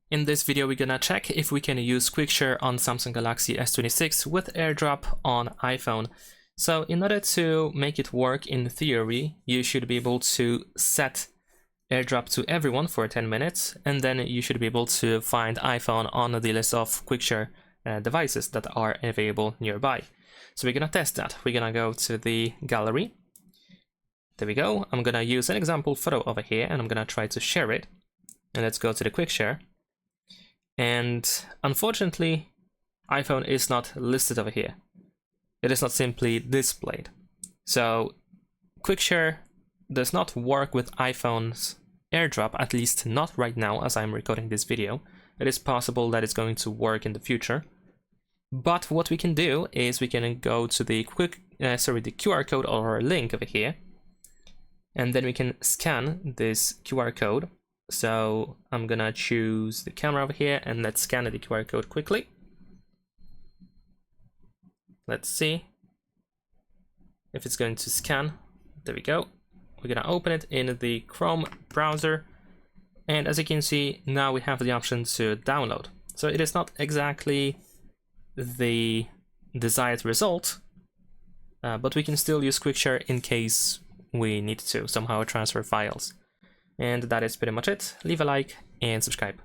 In this video, we're gonna check if we can use Quick Share on Samsung Galaxy S26 with AirDrop on iPhone. So in order to make it work in theory, you should be able to set AirDrop to everyone for 10 minutes, and then you should be able to find iPhone on the list of Quick Share devices that are available nearby. So we're gonna test that. We're gonna go to the gallery. There we go. I'm gonna use an example photo over here, and I'm gonna try to share it. And let's go to the Quick Share. And unfortunately, iPhone is not listed over here. It is not simply displayed. So Quick Share does not work with iPhone's AirDrop, at least not right now as I'm recording this video. It is possible that it's going to work in the future. But what we can do is we can go to the the QR code or link over here, and then we can scan this QR code. So I'm gonna choose the camera over here and let's scan the QR code quickly. Let's see if it's going to scan. There we go. We're gonna open it in the Chrome browser, and as you can see, now we have the option to download. So it is not exactly the desired result, but we can still use Quick Share in case we need to somehow transfer files. And that is pretty much it. Leave a like and subscribe.